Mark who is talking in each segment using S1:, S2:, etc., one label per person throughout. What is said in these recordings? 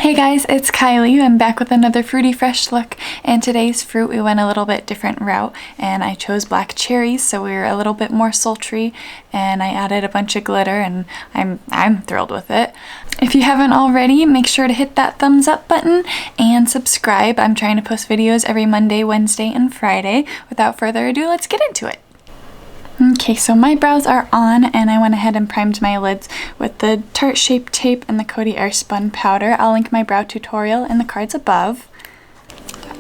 S1: Hey guys, it's Kylie. I'm back with another fruity fresh look, and today's fruit we went a little bit different route and I chose black cherries, so we were a little bit more sultry, and I added a bunch of glitter and I'm thrilled with it. If you haven't already, make sure to hit that thumbs up button and subscribe. I'm trying to post videos every Monday, Wednesday, and Friday. Without further ado, let's get into it. Okay, so my brows are on and I went ahead and primed my lids with the Tarte Shape Tape and the Coty Airspun powder. I'll link my brow tutorial in the cards above.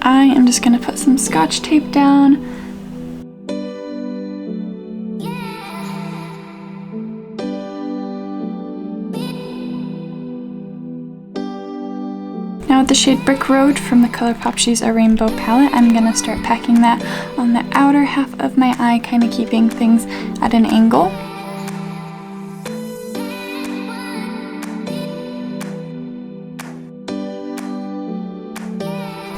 S1: I am just going to put some Scotch tape down. Now with the shade Brick Road from the Colourpop She's a Rainbow palette, I'm going to start packing that on the outer half of my eye, kind of keeping things at an angle.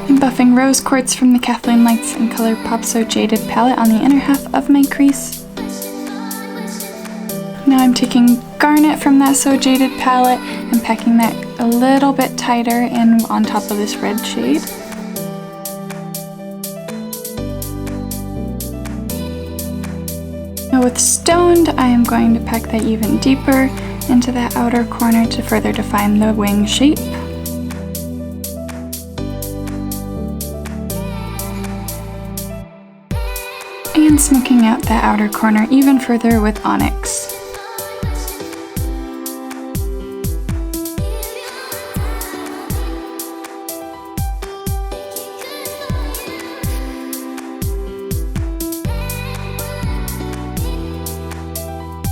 S1: I'm buffing Rose Quartz from the Kathleen Lights and Colourpop So Jaded palette on the inner half of my crease. Now I'm taking Garnet from that So Jaded palette and packing that a little bit tighter and on top of this red shade. Now with Stoned, I am going to pack that even deeper into that outer corner to further define the wing shape. And smoking out that outer corner even further with Onyx.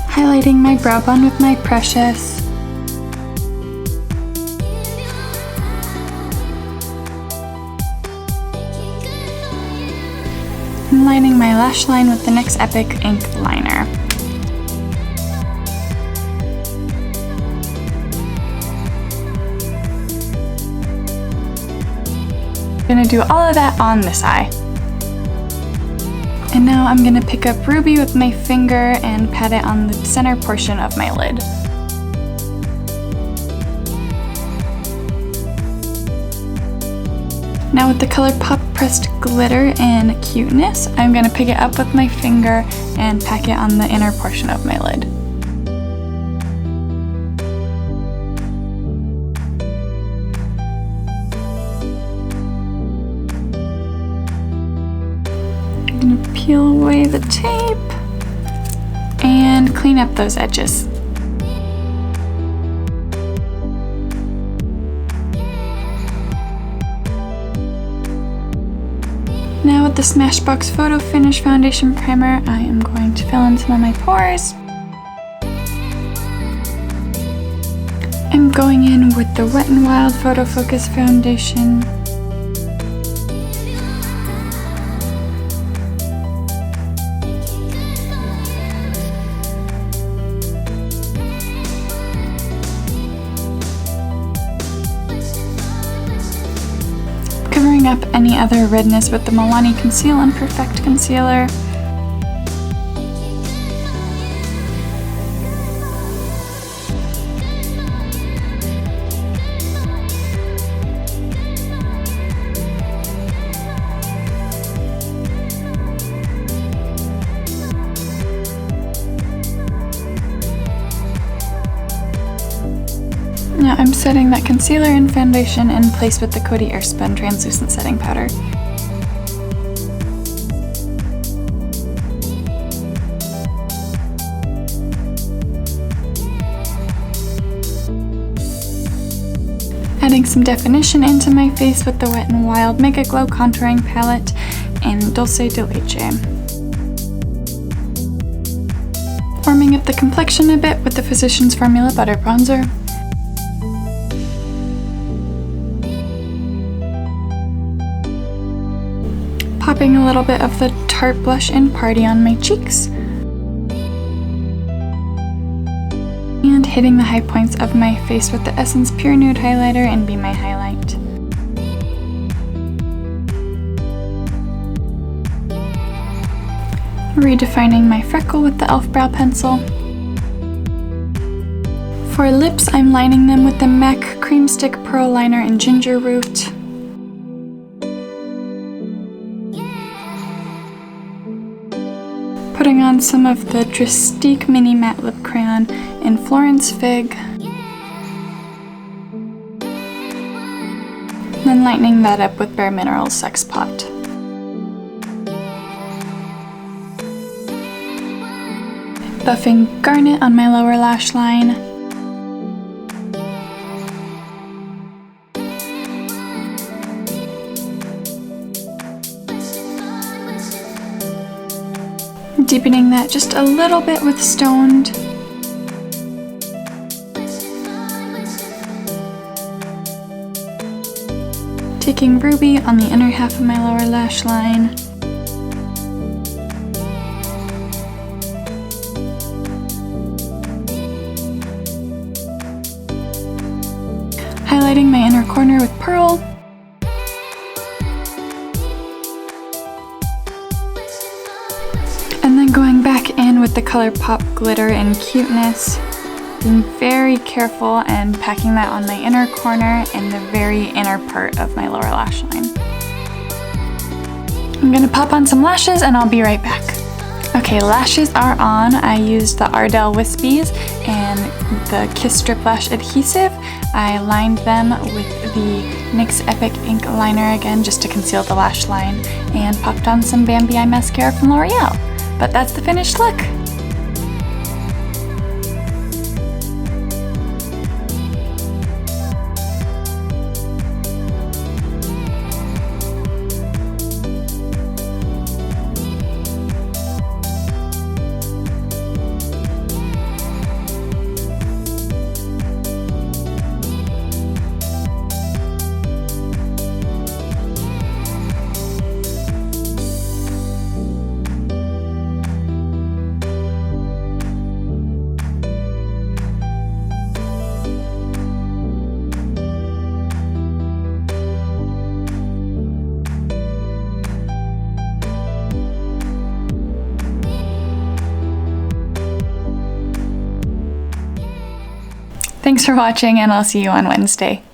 S1: Highlighting my brow bone with my Precious. And lining my lash line with the NYX Epic Ink Liner. I'm gonna do all of that on this eye. And now I'm going to pick up Ruby with my finger and pat it on the center portion of my lid. Now with the Colourpop Pressed Glitter in Cuteness, I'm going to pick it up with my finger and pack it on the inner portion of my lid. Peel away the tape and clean up those edges. Now with the Smashbox Photo Finish Foundation Primer, I am going to fill in some of my pores. I'm going in with the Wet n Wild Photofocus Foundation. Covering up any other redness with the Milani Conceal and Perfect Concealer. Now I'm setting that concealer and foundation in place with the Coty Airspun Translucent Setting Powder. Adding some definition into my face with the Wet n Wild Mega Glow Contouring Palette and Dulce de Leche. Warming up the complexion a bit with the Physicians Formula Butter Bronzer. Popping a little bit of the Tarte blush in Party on my cheeks. And hitting the high points of my face with the Essence Pure Nude highlighter and Be My Highlight. Redefining my freckle with the e.l.f. brow pencil. For lips, I'm lining them with the MAC Cream Stick Pro pearl liner in Ginger Root. Putting on some of the Drastique Mini Matte Lip Crayon in Florence Fig. Then lightening that up with Bare Minerals Sex Pot. Buffing Garnet on my lower lash line. Deepening that just a little bit with Stoned. Taking Ruby on the inner half of my lower lash line. Highlighting my inner corner with Pearl. And then going back in with the Colourpop glitter in Cuteness. Being very careful and packing that on my inner corner and the very inner part of my lower lash line. I'm gonna pop on some lashes and I'll be right back. Okay, lashes are on. I used the Ardell Wispies and the Kiss Strip Lash Adhesive. I lined them with the NYX Epic Ink liner again just to conceal the lash line and popped on some Bambi eye mascara from L'Oreal. But that's the finished look. Thanks for watching, and I'll see you on Wednesday.